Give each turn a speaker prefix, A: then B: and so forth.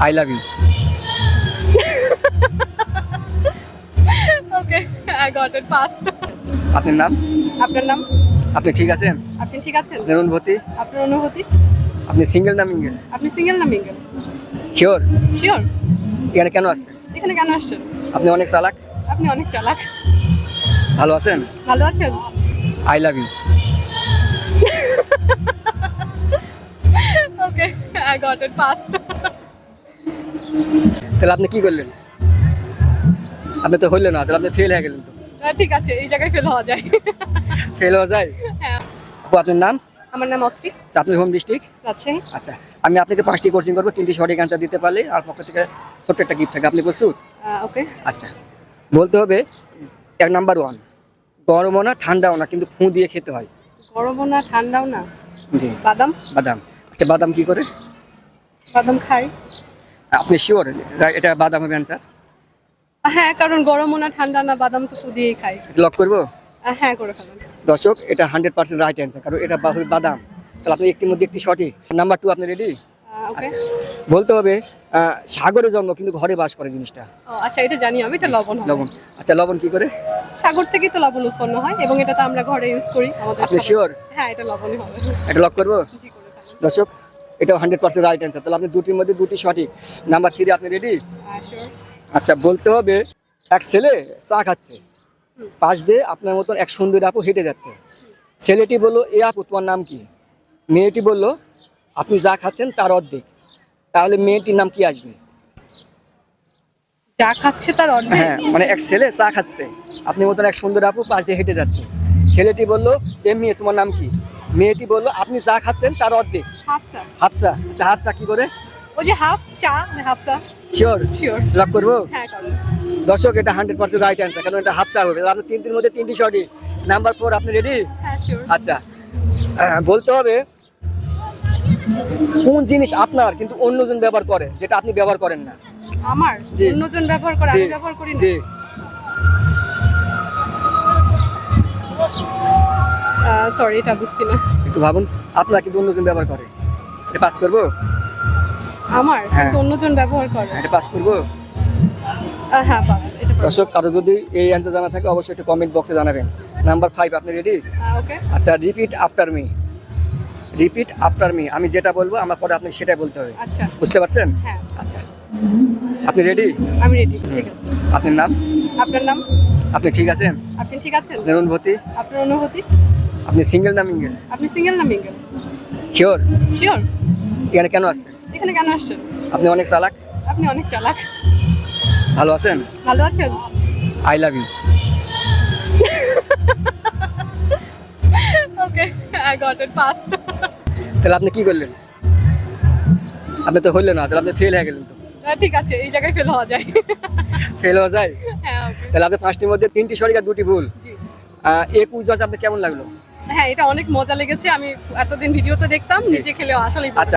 A: I love you.
B: Okay, I got it fast.
A: আপনার নাম?
B: আপনার নাম?
A: আপনি ঠিক আছেন?
B: আপনি ঠিক আছেন?
A: আপনার অনুভূতি?
B: আপনার অনুভূতি?
A: আপনি সিঙ্গেল না মিঙ্গেল?
B: আপনি সিঙ্গেল না মিঙ্গেল?
A: শিওর?
B: শিওর?
A: এখানে কেন আসছেন?
B: এখানে কেন আসছেন?
A: আপনি অনেক চালাক।
B: আপনি অনেক চালাক।
A: ভালো আছেন?
B: ভালো আছেন?
A: I love you.
B: Okay, I got it fast.
A: তাহলে আপনি কি করলেন? আপনি তো হইলেন না, তাহলে আপনি ফেল হয়ে গেলেন তো।
B: ঠিক আছে, এই জায়গায় ফেল হওয়া যায়।
A: ফেল হওয়া যায়?
B: হ্যাঁ।
A: আপু আপনার নাম?
B: আমার নাম অত্রি,
A: আচ্ছা, আপনার হোম ডিস্ট্রিক্ট?
B: রাজশাহী।
A: আচ্ছা, আমি আপনাকে 5টি কোশ্চেন করবো, 3টি সঠিক অ্যান্সার দিতে পারলে আর পক্ষ থেকে ছোট্ট একটা গিফট থাকে। আপনি প্রস্তুত?
B: ওকে।
A: আচ্ছা, বলতে হবে নাম্বার 1, গরমও না ঠান্ডাও না কিন্তু ফু দিয়ে খেতে হয়।
B: গরমও না ঠান্ডাও না।
A: জি।
B: বাদাম।
A: বাদাম। আচ্ছা, বাদাম কি করে?
B: বাদাম খাই।
A: আপনি শিওর এটা বাদাম হবে অ্যান্সার?
B: হ্যাঁ, কারণ গরমও না ঠান্ডা না, বাদাম তো ফু দিয়েই খাই।
A: লক করবো?
B: হ্যাঁ, করে ফেলেন।
A: দর্শক, এটা 100% রাইট অ্যান্সার, কারণ এটা হবে বাদাম। তাহলে আপনি একটির মধ্যে একটি সঠিক। নাম্বার 2, আপনি রেডি?
B: ওকে।
A: আচ্ছা, বলতে হবে সাগরে জন্ম কিন্তু ঘরে বাস করে জিনিসটা।
B: ও আচ্ছা, এটা জানি আমি, এটা লবণ হবে।
A: লবণ। আচ্ছা, লবণ কি করে?
B: সাগর থেকেই তো লবণ উৎপন্ন হয় এবং এটা তো আমরা ঘরে ইউজ করি আমাদের
A: আপনি
B: খাবারে।
A: শিওর?
B: হ্যাঁ, এটা লবণই হবে।
A: এটা লক করবো?
B: জি, করে ফেলেন।
A: দর্শক, এটাও 100% রাইট অ্যান্সার। তাহলে আপনি দুটির মধ্যে দুটি সঠিক। নাম্বার 3, আপনি রেডি?
B: শিওর।
A: আচ্ছা, বলতে হবে এক ছেলে চা খাচ্ছে, পাশ দিয়ে আপনার মতন এক সুন্দর আপু হেঁটে যাচ্ছে। ছেলেটি বলল, এ আপু তোমার নাম কি? মেয়েটি বলল, আপনি যা খাচ্ছেন তার অর্ধেক। তাহলে মেয়েটির নাম কি আসবে?
B: যা খাচ্ছে তার অর্ধেক।
A: হ্যাঁ, মানে এক ছেলে চা খাচ্ছে, আপনি মতন এক সুন্দর আপু পাশ দিয়ে হেঁটে যাচ্ছে। ছেলেটি বলল, এ মেয়ে তোমার নাম কি? মেয়েটি বলল, আপনি যা খাচ্ছেন তার অর্ধেক।
B: হাফসা।
A: হাফসা। আচ্ছা, হাফসা কি করে?
B: ওই যে হাফ চা, হাফসা।
A: শিওর?
B: শিওর।
A: লক করবো?
B: হ্যাঁ, করুন।
A: দর্শক, এটা 100% রাইট অ্যান্সার, কারণ এটা হাফসা হবে। আপনি 3টির মধ্যে 3টি সঠিক। নাম্বার 4, আপনি রেডি?
B: হ্যাঁ, শিওর।
A: আচ্ছা, বলতে হবে কোন জিনিস আপনার কিন্তু অন্যজন ব্যবহার করে যেটা আপনি ব্যবহার করেন না?
B: আমার
A: জি।
B: অন্যজন ব্যবহার করে,
A: জি,
B: আমি ব্যবহার করি না।
A: জি।
B: সরি, এটা বুঝছি না।
A: একটু ভাবুন, আপনার কিন্তু অন্যজন ব্যবহার করে। এটা পাস করবো?
B: আমার
A: হ্যাঁ।
B: কিন্তু অন্যজন ব্যবহার করে।
A: এটা পাস করবো?
B: হ্যাঁ, বাস এটা পারবো।
A: দর্শক, কারো যদি এই অ্যান্সার জানা থাকে অবশ্যই একটু কমেন্ট বক্সে জানাবেন। নাম্বার 5, আপনি রেডি?
B: ওকে।
A: আচ্ছা, repeat after me. Repeat after me, আমি যেটা বলবো আমার পরে আপনি সেটাই বলতে হবে।
B: আচ্ছা।
A: বুঝতে পারছেন?
B: হ্যাঁ,
A: আচ্ছা, আপনি রেডি?
B: আমি রেডি। ঠিক আছে।
A: আপনার নাম?
B: আপনার নাম?
A: আপনি ঠিক আছেন?
B: আপনি ঠিক আছেন?
A: আপনার অনুভূতি?
B: আপনার অনুভূতি?
A: আপনি সিঙ্গেল না মিঙ্গেল?
B: আপনি সিঙ্গেল না মিঙ্গেল?
A: শিওর?
B: শিওর?
A: এখানে কেন আসছেন?
B: এখানে কেন আসছেন?
A: আপনি অনেক চালাক।
B: আপনি অনেক চালাক।
A: ভালো আছেন?
B: ভালো আছেন?
A: I love you.
B: Okay, I got it fast.
A: তাহলে আপনি কি করলেন? আপনি তো হইলেন না, তাহলে আপনি ফেল হয়ে গেলেন তো।
B: ঠিক আছে, এই জায়গায় ফেল হওয়া যায়।
A: ফেল হওয়া যায়?
B: হ্যাঁ, ওকে।
A: তাহলে আপনি 5টির মধ্যে 3টি সঠিক আর 2টি ভুল।
B: জি।
A: এই কুইজ আপনার কেমন লাগলো?
B: হ্যাঁ, এটা অনেক মজা লেগেছে। আমি এতদিন ভিডিওতে দেখতাম,
A: জি।
B: নিজে খেলে আসলেই
A: আচ্ছা।